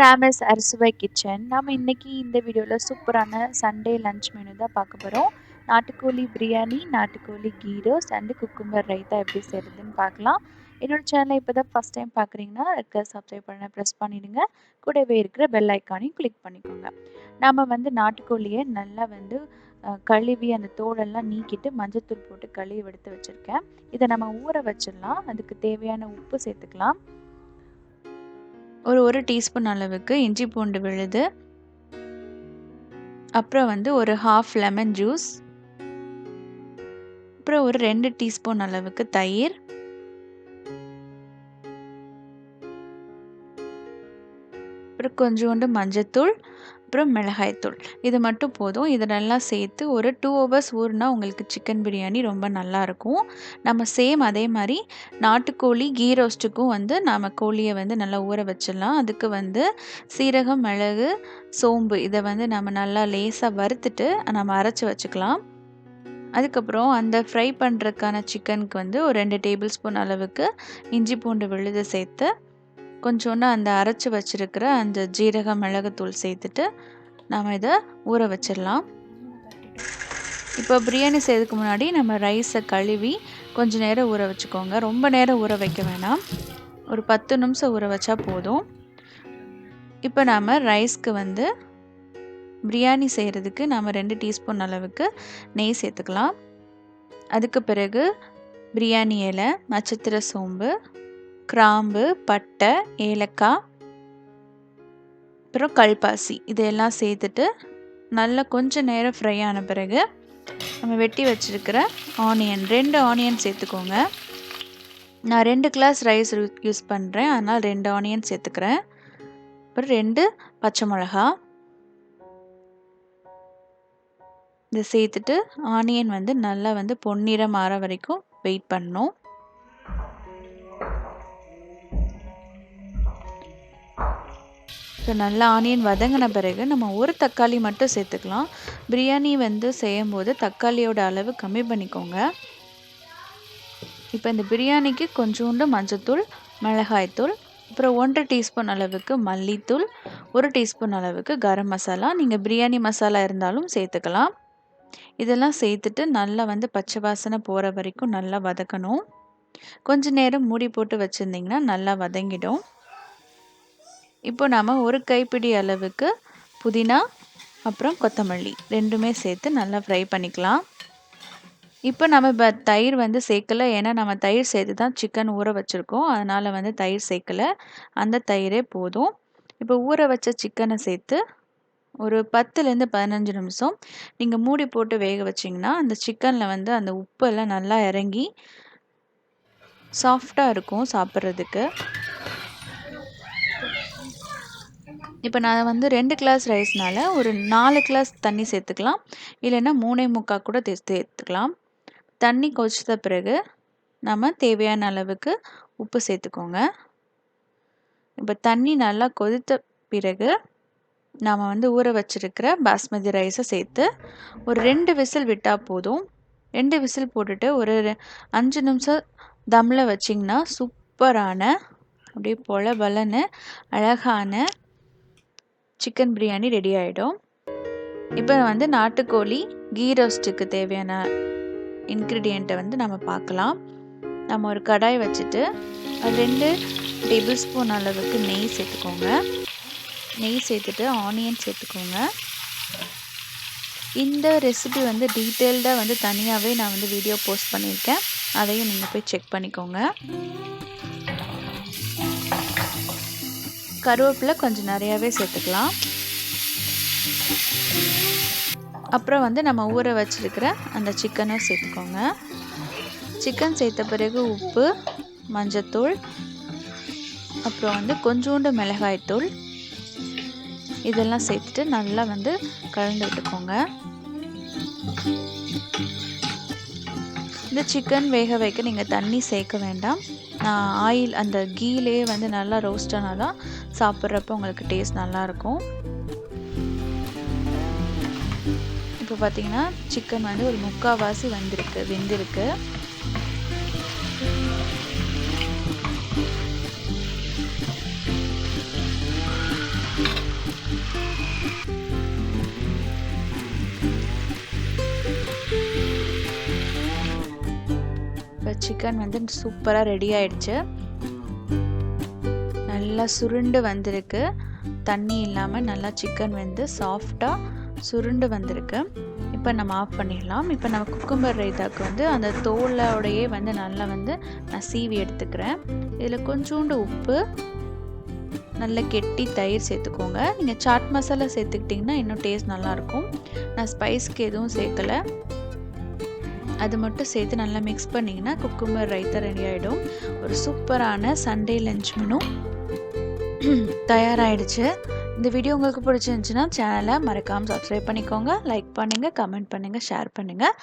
ராமஸ் அரிசுவை kitchen. நாம் இன்னைக்கு இந்த வீடியோவில் சூப்பரான சண்டே லஞ்ச் மெனு தான் பார்க்க போகிறோம். நாட்டுக்கோழி பிரியாணி, நாட்டுக்கோழி ghee roast and cucumber raita எப்படி செய்கிறதுன்னு பார்க்கலாம். என்னோட சேனலை இப்போ தான் ஃபஸ்ட் டைம் பார்க்குறீங்கன்னா இருக்க சப்ஸ்கிரைப் பண்ண ப்ரெஸ் பண்ணிவிடுங்க. கூடவே இருக்கிற பெல் ஐக்கானையும் கிளிக் பண்ணிக்கோங்க. நம்ம நாட்டுக்கோழியை நல்லா கழுவி அந்த தோலெல்லாம் நீக்கிட்டு மஞ்சத்தூள் போட்டு கழுவி எடுத்து வச்சுருக்கேன். இதை நம்ம ஊற வச்சிடலாம். அதுக்கு தேவையான உப்பு சேர்த்துக்கலாம். ஒரு டீஸ்பூன் அளவுக்கு இஞ்சி பூண்டு விழுது, அப்புறம் ஒரு ஹாஃப் லெமன் ஜூஸ், அப்புறம் ஒரு 2 டீஸ்பூன் அளவுக்கு தயிர், அப்புறம் கொஞ்சோண்டு மஞ்சத்தூள், அப்புறம் மிளகாய்த்தூள். இது மட்டும் போதும். இதை நல்லா சேர்த்து ஒரு 2 ஹவர்ஸ் ஊறினா உங்களுக்கு சிக்கன் பிரியாணி ரொம்ப நல்லாயிருக்கும். நம்ம சேம் அதே மாதிரி நாட்டுக்கோழி கீ ரோஸ்ட்டுக்கும் நம்ம கோழியை நல்லா ஊற வச்சிடலாம். அதுக்கு சீரகம், மிளகு, சோம்பு இதை நம்ம நல்லா லேசாக வறுத்துட்டு நம்ம அரைச்சி வச்சுக்கலாம். அதுக்கப்புறம் அந்த ஃப்ரை பண்ணுறதுக்கான சிக்கனுக்கு ஒரு 2 டேபிள் ஸ்பூன் அளவுக்கு இஞ்சி பூண்டு விழுது சேர்த்து கொஞ்சோண்டு அந்த அரைச்சி வச்சுருக்கிற அந்த ஜீரகம், மிளகுத்தூள் சேர்த்துட்டு நம்ம இதை ஊற வச்சிடலாம். இப்போ பிரியாணி செய்யறதுக்கு முன்னாடி நம்ம ரைஸை கழுவி கொஞ்சம் நேரம் ஊற வச்சுக்கோங்க. ரொம்ப நேரம் ஊற வைக்க வேணாம். ஒரு 10 நிமிஷம் ஊற வச்சா போதும். இப்போ நாம் ரைஸ்க்கு பிரியாணி செய்கிறதுக்கு நம்ம 2 டீஸ்பூன் அளவுக்கு நெய் சேர்த்துக்கலாம். அதுக்கு பிறகு பிரியாணி இலை, நட்சத்திர சோம்பு, கிராம்பு, பட்டை, ஏலக்காய், அப்புறம் கல்பாசி இதெல்லாம் சேர்த்துட்டு நல்லா கொஞ்சம் நேரம் ஃப்ரை ஆன பிறகு நம்ம வெட்டி வச்சுருக்கிற ஆனியன் 2 ஆனியன் சேர்த்துக்கோங்க. நான் 2 கிளாஸ் ரைஸ் யூஸ் பண்ணுறேன், அதனால் 2 ஆனியன் சேர்த்துக்கிறேன். அப்புறம் 2 பச்சை மிளகா இதை சேர்த்துட்டு ஆனியன் நல்லா பொன்னிறம் மாற வரைக்கும் வெயிட் பண்ணணும். ஸோ நல்லா ஆனியன் வதங்கின பிறகு நம்ம ஒரு தக்காளி மட்டும் சேர்த்துக்கலாம். பிரியாணி செய்யும்போது தக்காளியோட அளவு கம்மி பண்ணிக்கோங்க. இப்போ இந்த பிரியாணிக்கு கொஞ்சோண்டு மஞ்சத்தூள், மிளகாய்த்தூள், அப்புறம் 1 டீஸ்பூன் அளவுக்கு மல்லித்தூள், 1 டீஸ்பூன் அளவுக்கு கரம் மசாலா, நீங்கள் பிரியாணி மசாலா இருந்தாலும் சேர்த்துக்கலாம். இதெல்லாம் சேர்த்துட்டு நல்லா பச்சை வாசனை போகிற வரைக்கும் நல்லா வதக்கணும். கொஞ்ச நேரம் மூடி போட்டு வச்சுருந்திங்கன்னா நல்லா வதங்கிடும். இப்போ நாம் ஒரு கைப்பிடி அளவுக்கு புதினா, அப்புறம் கொத்தமல்லி 2மே சேர்த்து நல்லா ஃப்ரை பண்ணிக்கலாம். இப்போ நம்ம தயிர் சேர்க்கலை, ஏன்னா நம்ம தயிர் சேர்த்து தான் சிக்கன் ஊற வச்சுருக்கோம். அதனால் தயிர் சேர்க்கலை, அந்த தயிரே போதும். இப்போ ஊற வச்ச சிக்கனை சேர்த்து ஒரு 10லேருந்து 15 நிமிஷம் நீங்கள் மூடி போட்டு வேக வச்சிங்கன்னா அந்த சிக்கனில் அந்த உப்பெல்லாம் நல்லா இறங்கி சாஃப்டாக இருக்கும் சாப்பிட்றதுக்கு. இப்போ நான் 2 கிளாஸ் ரைஸ்னால் ஒரு 4 கிளாஸ் தண்ணி சேர்த்துக்கலாம், இல்லைன்னா 3.25 கூட சேர்த்துக்கலாம். தண்ணி கொதிச்ச பிறகு நம்ம தேவையான அளவுக்கு உப்பு சேர்த்துக்கோங்க. இப்போ தண்ணி நல்லா கொதித்த பிறகு நாம் ஊற வச்சுருக்கிற பாஸ்மதி ரைஸை சேர்த்து ஒரு 2 விசில் விட்டால் போதும். 2 விசில் போட்டுட்டு ஒரு 5 நிமிஷம் தம்மில் வச்சிங்கன்னா சூப்பரான அப்படியே பொல பலன்னு அழகான சிக்கன் பிரியாணி ரெடி ஆகிடும். இப்போ நாட்டுக்கோழி கீ ரோஸ்ட்டுக்கு தேவையான இன்க்ரீடியண்ட்டை நம்ம பார்க்கலாம். நம்ம ஒரு கடாய் வச்சுட்டு 2 டேபிள் ஸ்பூன் அளவுக்கு நெய் சேர்த்துக்கோங்க. நெய் சேர்த்துட்டு ஆனியன் சேர்த்துக்கோங்க. இந்த ரெசிபி டீட்டெயில்டாக தனியாகவே நான் வீடியோ போஸ்ட் பண்ணியிருக்கேன், அதையும் நீங்கள் போய் செக் பண்ணிக்கோங்க. கருவேப்பிலை கொஞ்சம் நிறையாவே சேர்த்துக்கலாம். அப்புறம் நம்ம ஊற வச்சுருக்கிற அந்த சிக்கனும் சேர்த்துக்கோங்க. சிக்கன் சேர்த்த பிறகு உப்பு, மஞ்சத்தூள், அப்புறம் கொஞ்சோண்டு மிளகாய்த்தூள் இதெல்லாம் சேர்த்துட்டு நல்லா கலந்து விட்டுக்கோங்க. இந்த சிக்கன் வேக வைக்க நீங்கள் தண்ணி சேர்க்க வேண்டாம். ஆயில் அந்த கீலே நல்லா ரோஸ்ட் ஆனால் தான் சாப்பிட்றப்போ உங்களுக்கு டேஸ்ட் நல்லாயிருக்கும். இப்போ பார்த்தீங்கன்னா சிக்கன் ஒரு 3/4 வெந்திருக்கு. சிக்கன் வந்து சூப்பராக ரெடி ஆயிடுச்சு. நல்லா சுருண்டு வந்திருக்கு. தண்ணி இல்லாமல் நல்லா சிக்கன் வந்து சாஃப்டாக சுருண்டு வந்திருக்கு. இப்போ நம்ம ஆஃப் பண்ணிடலாம். இப்போ நம்ம குக்கும்பர் ரைத்தாக்கு வந்து அந்த தோலோடையே வந்து நல்லா வந்து நான் சீவி எடுத்துக்கிறேன். இதில் கொஞ்சோண்டு உப்பு, நல்ல கெட்டி தயிர் சேர்த்துக்கோங்க. நீங்கள் சாட் மசாலா சேர்த்துக்கிட்டிங்கன்னா இன்னும் டேஸ்ட் நல்லாயிருக்கும். நான் ஸ்பைஸ்க்கு எதுவும் சேர்க்கலை. அது மட்டும் சேர்த்து நல்லா மிக்ஸ் பண்ணிங்கன்னா குக்கும்பர் ரைத்தா ரெடி ஆகிடும். ஒரு சூப்பரான சண்டே லஞ்ச் மெனு தயாராகிடுச்சு. இந்த வீடியோ உங்களுக்கு பிடிச்சிருந்துச்சுன்னா சேனலை மறக்காமல் சப்ஸ்கிரைப் பண்ணிக்கோங்க. லைக் பண்ணுங்கள், கமெண்ட் பண்ணுங்கள், ஷேர் பண்ணுங்கள்.